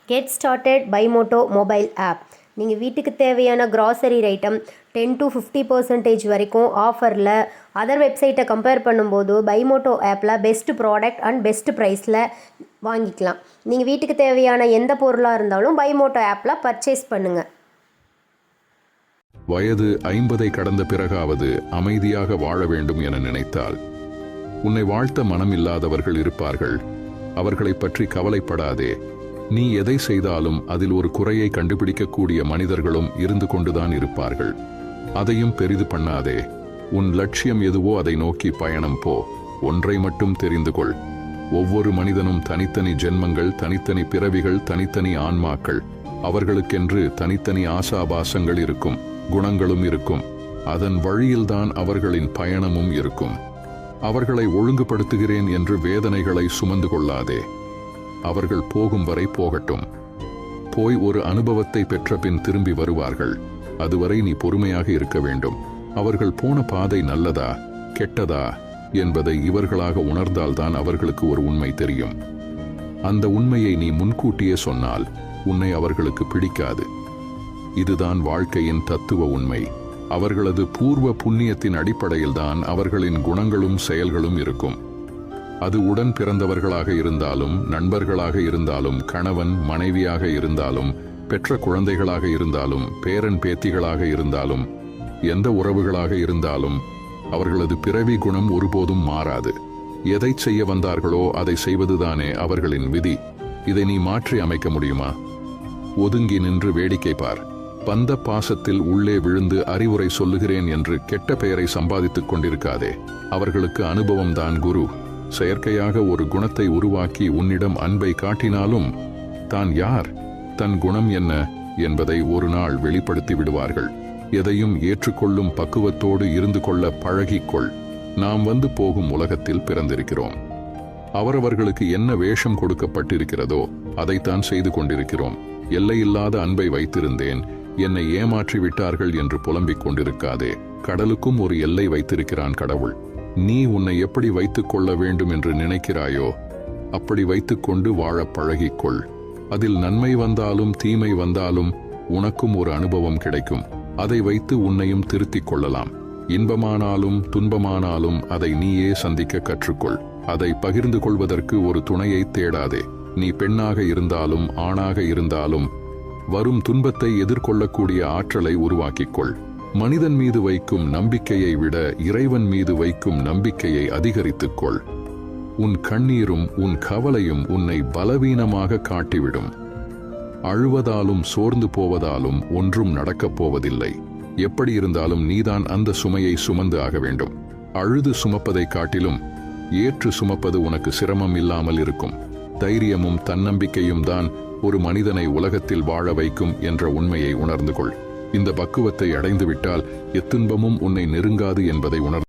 Get started Bymoto mobile app. நீங்கள் வீட்டுக்கு தேவையான கிராசரி ஐட்டம் 10 to 50% வரைக்கும் ஆஃபரில் அதர் வெப்சைட்டை கம்பேர் பண்ணும்போது பைமோட்டோ ஆப்பில் பெஸ்ட் ப்ராடக்ட் அண்ட் பெஸ்ட் ப்ரைஸில் வாங்கிக்கலாம். நீங்கள் வீட்டுக்கு தேவையான எந்த பொருளாக இருந்தாலும் பைமோட்டோ ஆப்பில் பர்ச்சேஸ் பண்ணுங்கள். வயது 50 கடந்த பிறகாவது அமைதியாக வாழ வேண்டும் என நினைத்தால் உன்னை வாழ்த்த மனம் இல்லாதவர்கள் இருப்பார்கள். அவர்களை பற்றி கவலைப்படாதே. நீ எதை செய்தாலும் அதில் ஒரு குறையை கண்டுபிடிக்கக்கூடிய மனிதர்களும் இருந்து கொண்டுதான் இருப்பார்கள். அதையும் பெரிது பண்ணாதே. உன் லட்சியம் எதுவோ அதை நோக்கி பயணம் போ. ஒன்றை மட்டும் தெரிந்து கொள். ஒவ்வொரு மனிதனும் தனித்தனி ஜென்மங்கள், தனித்தனி பிறவிகள், தனித்தனி ஆன்மாக்கள். அவர்களுக்கென்று தனித்தனி ஆசாபாசங்கள் இருக்கும், குணங்களும் இருக்கும். அதன் வழியில்தான் அவர்களின் பயணமும் இருக்கும். அவர்களை ஒழுங்குபடுத்துகிறேன் என்று வேதனைகளை சுமந்து கொள்ளாதே. அவர்கள் போகும் வரை போகட்டும். போய் ஒரு அனுபவத்தை பெற்ற பின் திரும்பி வருவார்கள். அதுவரை நீ பொறுமையாக இருக்க வேண்டும். அவர்கள் போன பாதை நல்லதா கெட்டதா என்பதை இவர்களாக உணர்ந்தால்தான் அவர்களுக்கு ஒரு உண்மை தெரியும். அந்த உண்மையை நீ முன்கூட்டியே சொன்னால் உன்னை அவர்களுக்கு பிடிக்காது. இதுதான் வாழ்க்கையின் தத்துவ உண்மை. அவர்களது பூர்வ புண்ணியத்தின் அடிப்படையில்தான் அவர்களின் குணங்களும் செயல்களும் இருக்கும். அது உடன் பிறந்தவர்களாக இருந்தாலும், நண்பர்களாக இருந்தாலும், கணவன் மனைவியாக இருந்தாலும், பெற்ற குழந்தைகளாக இருந்தாலும், பேரன் பேத்திகளாக இருந்தாலும், எந்த உறவுகளாக இருந்தாலும் அவர்களது பிறவி குணம் ஒருபோதும் மாறாது. எதை செய்ய வந்தார்களோ அதை செய்வதுதானே அவர்களின் விதி. இதை நீ மாற்றி அமைக்க முடியுமா? ஒதுங்கி நின்று வேடிக்கை பார். பந்த பாசத்தில் உள்ளே விழுந்து அறிவுரை சொல்லுகிறேன் என்று கெட்ட பெயரை சம்பாதித்துக் கொண்டிருக்காதே. அவர்களுக்கு அனுபவம்தான் குரு. செயற்கையாக ஒரு குணத்தை உருவாக்கி உன்னிடம் அன்பை காட்டினாலும் தான் யார், தன் குணம் என்ன என்பதை ஒரு நாள் வெளிப்படுத்தி விடுவார்கள். எதையும் ஏற்றுக்கொள்ளும் பக்குவத்தோடு இருந்து கொள்ள பழகிக்கொள். நாம் வந்து போகும் உலகத்தில் பிறந்திருக்கிறோம். அவரவர்களுக்கு என்ன வேஷம் கொடுக்கப்பட்டிருக்கிறதோ அதைத்தான் செய்து கொண்டிருக்கிறோம். எல்லையில்லாத அன்பை வைத்திருந்தேன், என்னை ஏமாற்றி விட்டார்கள் என்று புலம்பிக் கொண்டிருக்காதே. கடலுக்கும் ஒரு எல்லை வைத்திருக்கிறான் கடவுள். நீ உன்னை எப்படி வைத்துக் கொள்ள வேண்டும் என்று நினைக்கிறாயோ அப்படி வைத்துக்கொண்டு வாழ பழகிக்கொள். அதில் நன்மை வந்தாலும் தீமை வந்தாலும் உனக்கும் ஒரு அனுபவம் கிடைக்கும். அதை வைத்து உன்னையும் திருத்திக் கொள்ளலாம். இன்பமானாலும் துன்பமானாலும் அதை நீயே சந்திக்க கற்றுக்கொள். அதை பகிர்ந்து கொள்வதற்கு ஒரு துணையை தேடாதே. நீ பெண்ணாக இருந்தாலும் ஆணாக இருந்தாலும் வரும் துன்பத்தை எதிர்கொள்ளக்கூடிய ஆற்றலை உருவாக்கிக்கொள். மனிதன் மீது வைக்கும் நம்பிக்கையை விட இறைவன் மீது வைக்கும் நம்பிக்கையை அதிகரித்துக்கொள். உன் கண்ணீரும் உன் கவலையும் உன்னை பலவீனமாக காட்டிவிடும். அழுவதாலும் சோர்ந்து போவதாலும் ஒன்றும் நடக்கப் போவதில்லை. எப்படி இருந்தாலும் நீதான் அந்த சுமையை சுமந்து ஆக வேண்டும். அழுது சுமப்பதை காட்டிலும் ஏற்று சுமப்பது உனக்கு சிரமம் இல்லாமல் இருக்கும். தைரியமும் தன்னம்பிக்கையும் தான் ஒரு மனிதனை உலகத்தில் வாழ வைக்கும் என்ற உண்மையை உணர்ந்து கொள். இந்த பக்குவத்தை அடைந்துவிட்டால் எத்துன்பமும் உன்னை நெருங்காது என்பதை உணர்.